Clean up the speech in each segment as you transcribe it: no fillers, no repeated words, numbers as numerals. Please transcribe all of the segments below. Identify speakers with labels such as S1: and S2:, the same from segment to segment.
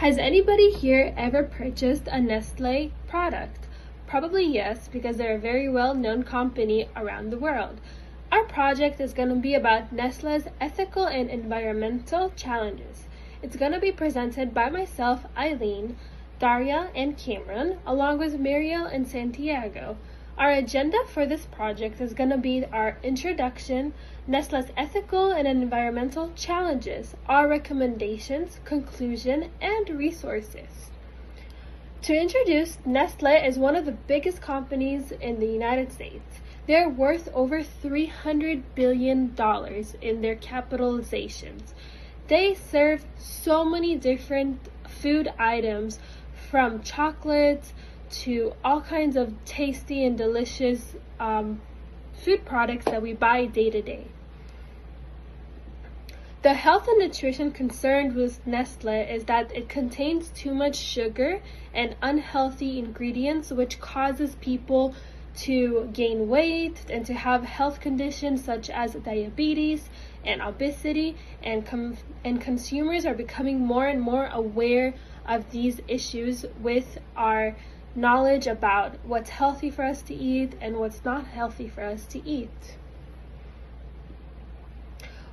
S1: Has anybody here ever purchased a Nestle product? Probably yes, because they're a very well-known company around the world. Our project is going to be about Nestle's ethical and environmental challenges. It's going to be presented by myself, Eileen, Daria, and Cameron, along with Muriel and Santiago. Our agenda for this project is going to be our introduction, Nestle's ethical and environmental challenges, our recommendations, conclusion, and resources. To introduce, Nestle is one of the biggest companies in the United States. They're worth over $300 billion in their capitalizations. They serve so many different food items, from chocolates to all kinds of tasty and delicious food products that we buy day to day. The health and nutrition concerned with Nestle is that it contains too much sugar and unhealthy ingredients, which causes people to gain weight and to have health conditions such as diabetes and obesity, and consumers are becoming more and more aware of these issues with our knowledge about what's healthy for us to eat and what's not healthy for us to eat.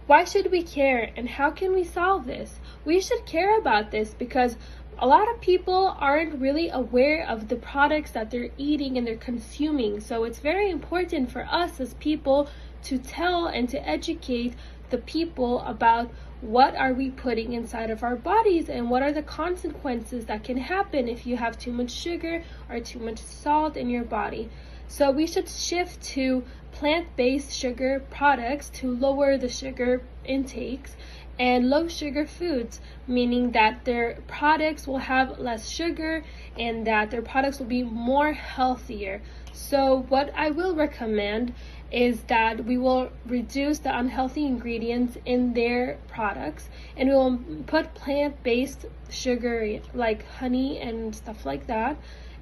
S1: Why should we care, and how can we solve this? We should care about this because a lot of people aren't really aware of the products that they're eating and they're consuming. So it's very important for us as people to tell and to educate the people about what are we putting inside of our bodies and what are the consequences that can happen if you have too much sugar or too much salt in your body. So we should shift to plant-based sugar products to lower the sugar intakes, and low sugar foods, meaning that their products will have less sugar and that their products will be more healthier. So what I will recommend is that we will reduce the unhealthy ingredients in their products, and we will put plant-based sugar like honey and stuff like that.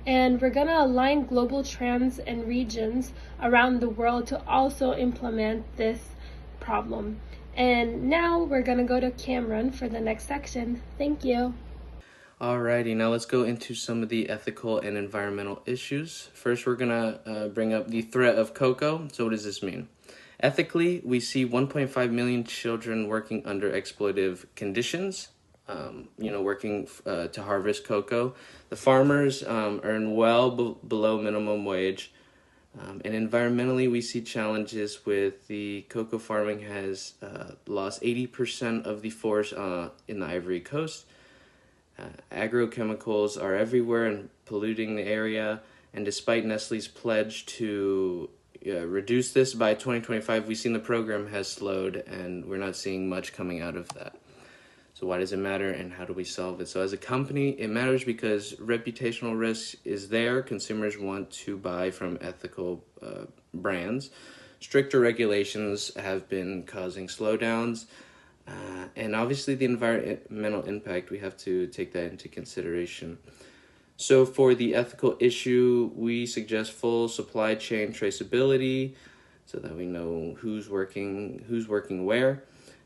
S1: And we're going to align global trends and regions around the world to also implement this problem. And now we're going to go to Cameron for the next section. Thank you.
S2: Alrighty, now let's go into some of the ethical and environmental issues. First, we're gonna bring up the threat of cocoa. So what does this mean? Ethically, we see 1.5 million children working under exploitative conditions, working to harvest cocoa. The farmers earn well below minimum wage. And environmentally, we see challenges with the cocoa farming has lost 80% of the forest in the Ivory Coast. Agrochemicals are everywhere and polluting the area, and despite Nestle's pledge to reduce this by 2025, we've seen the program has slowed and we're not seeing much coming out of that. So why does it matter, and how do we solve it? So as a company, it matters because reputational risk is there. Consumers want to buy from ethical brands. Stricter regulations have been causing slowdowns. And obviously the environmental impact, we have to take that into consideration. So for the ethical issue, we suggest full supply chain traceability so that we know who's working where.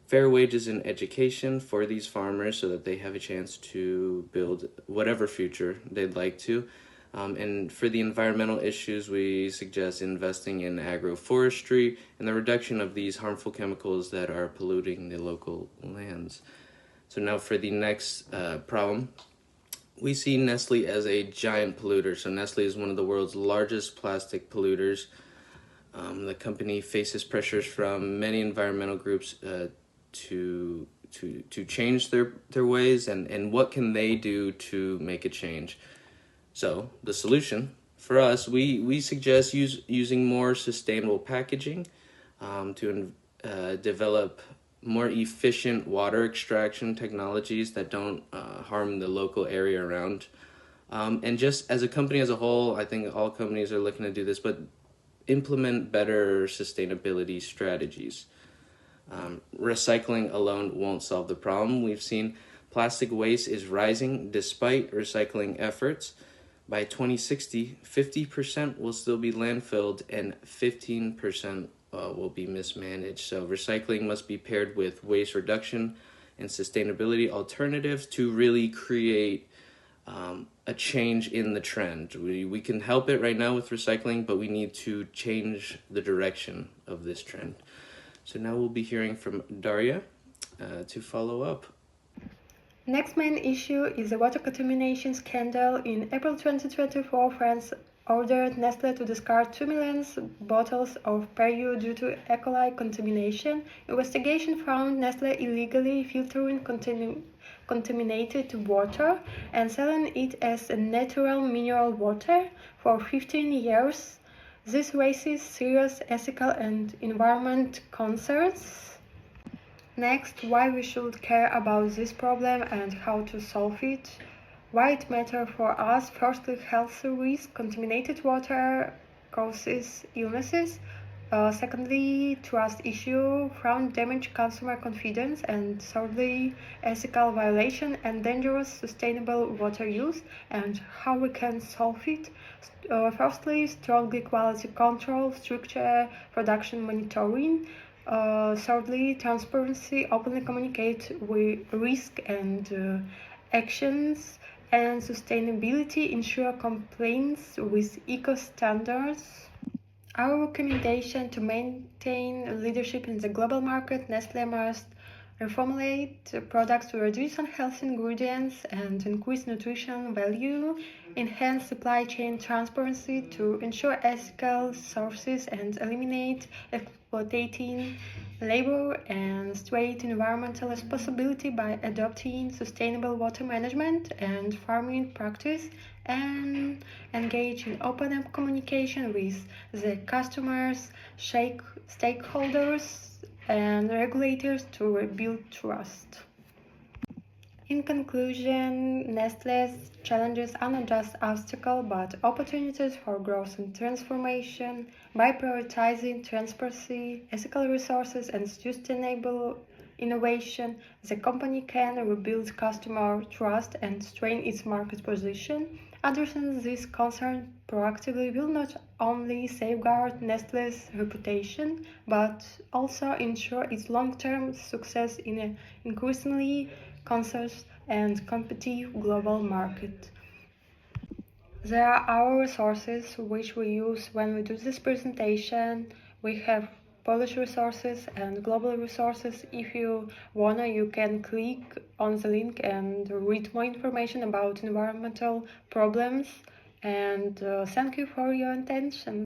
S2: Fair wages and education for these farmers so that they have a chance to build whatever future they'd like to. And for the environmental issues, we suggest investing in agroforestry and the reduction of these harmful chemicals that are polluting the local lands. So now for the next problem, we see Nestle as a giant polluter. So Nestle is one of the world's largest plastic polluters. The company faces pressures from many environmental groups to change their ways, and what can they do to make a change. So the solution for us, we suggest using more sustainable packaging to develop more efficient water extraction technologies that don't harm the local area around. And just as a company as a whole, I think all companies are looking to do this, but implement better sustainability strategies. Recycling alone won't solve the problem. We've seen plastic waste is rising despite recycling efforts. By 2060, 50% will still be landfilled and 15% will be mismanaged. So recycling must be paired with waste reduction and sustainability alternatives to really create a change in the trend. We can help it right now with recycling, but we need to change the direction of this trend. So now we'll be hearing from Daria to follow up.
S3: Next main issue is the water contamination scandal. In April 2024, France ordered Nestle to discard 2 million bottles of Perrier due to E. coli contamination. Investigation found Nestle illegally filtering contaminated water and selling it as a natural mineral water for 15 years. This raises serious ethical and environment concerns. Next, why we should care about this problem and how to solve it. Why it matters for us. Firstly, health risk. Contaminated water causes illnesses. Secondly, trust issue from damaged consumer confidence. And thirdly, ethical violation and dangerous sustainable water use and how we can solve it. Firstly, strongly quality control, stricter production monitoring. Thirdly, transparency, openly communicate with risk and actions, and sustainability, ensure compliance with eco standards. Our recommendation to maintain leadership in the global market, Nestle must reformulate products to reduce unhealthy ingredients and increase nutrition value, enhance supply chain transparency to ensure ethical sources and eliminate exploiting labor, and straight environmental responsibility by adopting sustainable water management and farming practice, and engage in open communication with the customers, stakeholders, and regulators to rebuild trust. In conclusion, Nestle's challenges are not just obstacles but opportunities for growth and transformation. By prioritizing transparency, ethical resources, and sustainable innovation, the company can rebuild customer trust and strengthen its market position. Addressing this concern proactively will not only safeguard Nestle's reputation but also ensure its long-term success in an increasingly conscious and competitive global market. There are our resources which we use when we do this presentation. We have Polish resources and global resources. If you wanna, you can click on the link and read more information about environmental problems. And thank you for your attention.